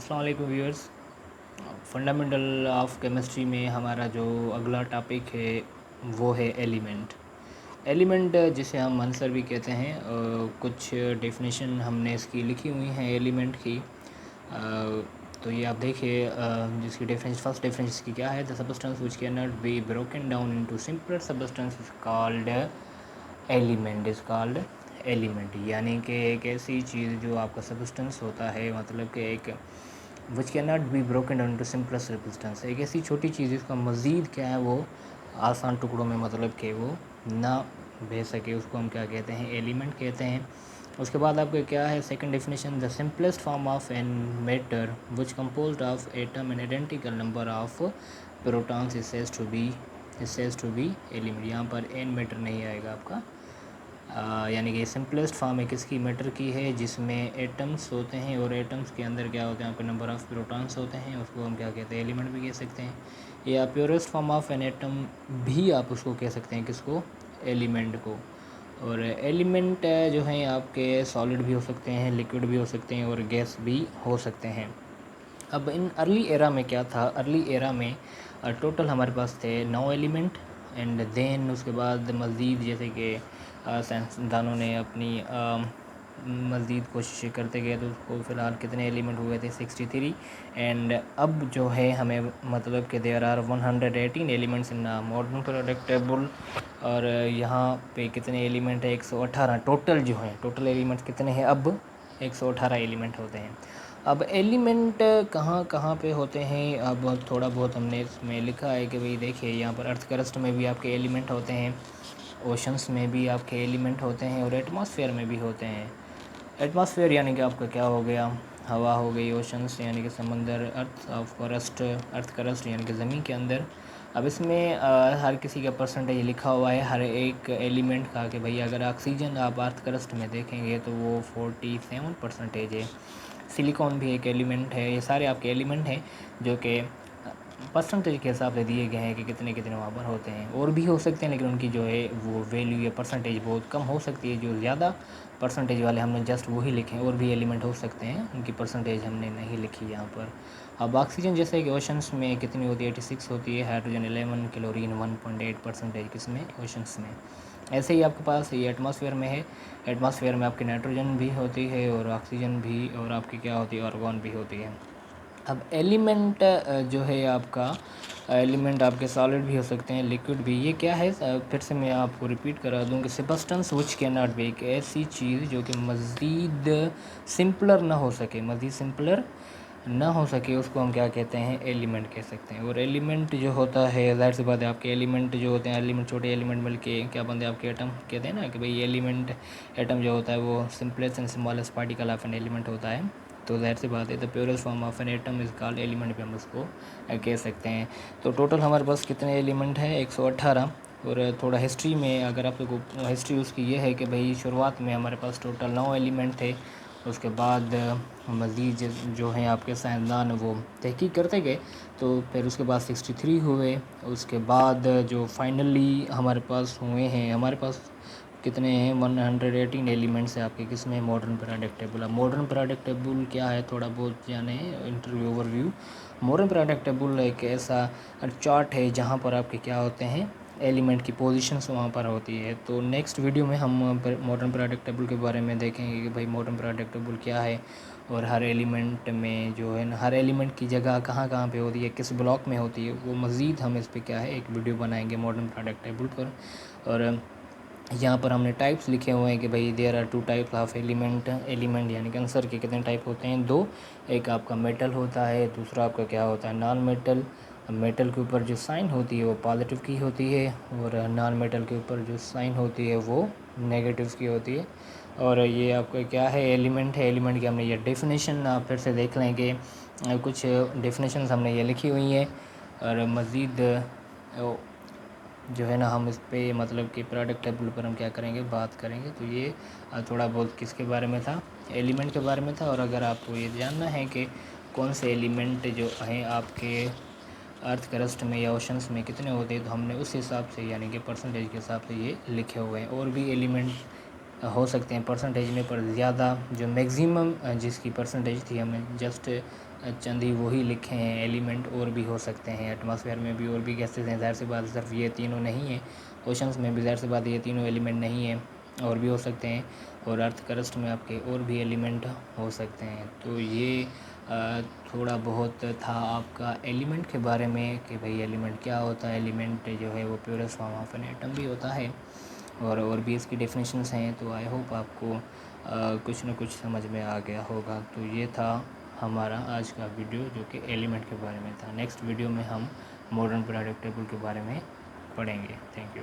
अस्सलाम वालेकुम viewers. Fundamental of chemistry में हमारा जो अगला टॉपिक है वो है एलिमेंट। एलिमेंट जिसे हम आंसर भी कहते हैं, कुछ डेफिनेशन हमने इसकी लिखी हुई हैं एलिमेंट की। तो ये आप देखिए, जिसकी डेफिनेशन फर्स्ट डेफिनेशन इसकी क्या है, the substance which can not be broken down into simpler substance is called element. Is called element, यानी कि एक ऐसी चीज़ जो आपका सबस्टेंस होता है, मतलब कि एक which can not be broken down to simpler substance, एक ऐसी छोटी चीज़ जिसका मज़ीद क्या है वो आसान टुकड़ों में मतलब कि वो ना भेज सके, उसको हम क्या कहते हैं, एलिमेंट कहते हैं। उसके बाद आपका क्या है second definition, the simplest form of an matter which composed of atom and identical number of protons is says to be element. यहाँ पर एन मैटर नहीं आएगा आपका, यानी कि सिंपलेस्ट फॉर्म एक इसकी मैटर की है जिसमें एटम्स होते हैं और एटम्स के अंदर क्या होते हैं, आपके नंबर ऑफ़ प्रोटॉन्स होते हैं, उसको हम क्या कहते हैं, एलिमेंट भी कह सकते हैं। या purest form of an atom भी आप उसको कह सकते हैं, किसको, एलिमेंट को। और एलिमेंट जो हैं आपके सॉलिड भी हो सकते हैं, लिक्विड भी हो सकते हैं और गैस भी हो सकते हैं। अब इन अर्ली एरा में क्या था, अर्ली एरा में टोटल हमारे पास थे 9 एलिमेंट। एंड देन उसके बाद मज़ीद जैसे कि साइंसदानों ने अपनी मज़ीद कोशिशें करते गए तो उसको फ़िलहाल कितने एलिमेंट हुए थे, 63। एंड अब जो है हमें मतलब कि there are 118 elements in modern periodic table. और यहाँ पे कितने एलिमेंट है, 118 टोटल जो हैं, टोटल एलिमेंट्स कितने हैं, अब 118 एलिमेंट होते हैं। अब एलिमेंट कहाँ कहाँ पे होते हैं, अब थोड़ा बहुत हमने इसमें लिखा है कि भाई देखिए, यहाँ पर अर्थ क्रस्ट में भी आपके एलिमेंट होते हैं, ओशंस में भी आपके एलिमेंट होते हैं और एटमॉस्फेयर में भी होते हैं। एटमॉस्फेयर यानी कि आपका क्या हो गया, हवा हो गई, ओशंस यानी कि समंदर, अर्थ क्रस्ट यानी कि ज़मीन के अंदर। अब इसमें हर किसी का परसेंटेज लिखा हुआ है हर एक एलिमेंट का, कि भाई अगर ऑक्सीजन आप अर्थ क्रस्ट में देखेंगे तो वो 47% है। सिलिकॉन भी एक एलिमेंट है। ये सारे आपके एलिमेंट हैं जो कि परसेंटेज के हिसाब से दिए गए हैं कि कितने कितने वहाँ पर होते हैं। और भी हो सकते हैं लेकिन उनकी जो है वो वैल्यू या परसेंटेज बहुत कम हो सकती है। जो ज़्यादा परसेंटेज वाले हमने जस्ट वही लिखे हैं, और भी एलिमेंट हो सकते हैं, उनकी परसेंटेज हमने नहीं लिखी यहाँ पर। अब ऑक्सीजन जैसे कि ओशंस में कितनी होती है, 86 होती है। हाइड्रोजन 11, क्लोरीन 1.8% किसमें, ओशंस में। ऐसे ही आपके पास ये एटमॉस्फेयर में है। एटमॉस्फेयर में आपकी नाइट्रोजन भी होती है और ऑक्सीजन भी, और आपकी क्या होती है, आर्गन भी होती है। अब एलिमेंट जो है आपका, एलिमेंट आपके सॉलिड भी हो सकते हैं, लिक्विड भी। ये क्या है, फिर से मैं आपको रिपीट करा दूं कि substance which can not B, एक ऐसी चीज़ जो कि मज़ीद सिंपलर ना हो सके, मज़ीद सिंपलर ना हो सके, उसको हम क्या कहते हैं, एलिमेंट कह सकते हैं। और एलिमेंट जो होता है, ज़ाहिर सी बात है, आपके एलिमेंट जो होते हैं, एलिमेंट छोटे एलिमेंट मिलके क्या बनते हैं, आपके एटम कहते हैं ना, कि भाई एलिमेंट, एटम जो होता है वो simplest and smallest particle of an element होता है। तो ज़ाहिर सी बात है, the purest form of an atom is called element भी हम उसको कह सकते हैं। तो टोटल हमारे पास कितने एलिमेंट हैं, 118। और थोड़ा हिस्ट्री में अगर आप लोगों को हिस्ट्री उसकी ये है कि भाई शुरुआत में हमारे पास टोटल 9 एलिमेंट थे। उसके बाद मज़ीद जो हैं आपके साइंसदान वो तहकीक करते गए, तो फिर उसके बाद 63 हुए। उसके बाद जो फाइनली हमारे पास हुए हैं, हमारे पास कितने हैं, 118 एलिमेंट्स है आपके किसमें, मॉडर्न पीरियोडिक टेबल। अब मॉडर्न पीरियोडिक टेबल क्या है, थोड़ा बहुत जाने interview overview. Modern periodic table एक ऐसा चार्ट है जहाँ पर आपके क्या होते हैं, एलिमेंट की पोजीशंस वहाँ पर होती है। तो नेक्स्ट वीडियो में हम मॉडर्न पीरियोडिक टेबल के बारे में देखेंगे कि भाई मॉडर्न पीरियोडिक टेबल क्या है, और हर एलिमेंट में जो है ना, हर एलिमेंट की जगह कहाँ कहाँ पे होती है, किस ब्लॉक में होती है, वो मज़ीद हम इस पर क्या है एक वीडियो बनाएंगे मॉडर्न पीरियोडिक टेबल पर। और यहाँ पर हमने टाइप्स लिखे हुए हैं कि भाई there are 2 types of element. Element यानी कि आंसर के कितने टाइप होते हैं, 2। एक आपका मेटल होता है, दूसरा आपका क्या होता है, नॉन मेटल। मेटल के ऊपर जो साइन होती है वो पॉजिटिव की होती है, और नॉन मेटल के ऊपर जो साइन होती है वो नेगेटिव की होती है। और ये आपका क्या है, एलिमेंट है। एलिमेंट की हमने ये डेफिनेशन आप फिर से देख लें कि कुछ डेफिनेशन हमने ये लिखी हुई हैं। और मज़ीद जो है ना, हम इस पे मतलब कि प्रोडक्ट टेबल पर हम क्या करेंगे, बात करेंगे। तो ये थोड़ा बहुत किसके बारे में था, एलिमेंट के बारे में था। और अगर आपको ये जानना है कि कौन से एलिमेंट जो हैं आपके अर्थ क्रस्ट में या ओशंस में कितने होते हैं, तो हमने उस हिसाब से यानी कि परसेंटेज के हिसाब से ये लिखे हुए हैं। और भी एलिमेंट हो सकते हैं परसेंटेज में, पर ज़्यादा जो मैक्सिमम जिसकी परसेंटेज थी, हमें जस्ट चंद ही वही लिखे हैं। एलिमेंट और भी हो सकते हैं, एटमॉस्फेयर में भी और भी गैसेज हैं, ज़ाहिर सी बात सिर्फ ये तीनों नहीं हैं। ओशंस में भी ज़ाहिर सी बात ये तीनों एलिमेंट नहीं हैं, और भी हो सकते हैं। और अर्थ क्रस्ट में आपके और भी एलिमेंट हो सकते हैं। तो ये थोड़ा बहुत था आपका एलिमेंट के बारे में कि भाई एलिमेंट क्या होता है। एलिमेंट जो है वो purest form of an atom भी होता है, और भी इसकी डेफिनेशंस हैं। तो आई होप आपको कुछ ना कुछ समझ में आ गया होगा। तो ये था हमारा आज का वीडियो जो कि एलिमेंट के बारे में था। नेक्स्ट वीडियो में हम मॉडर्न पीरियोडिक टेबल के बारे में पढ़ेंगे। Thank you.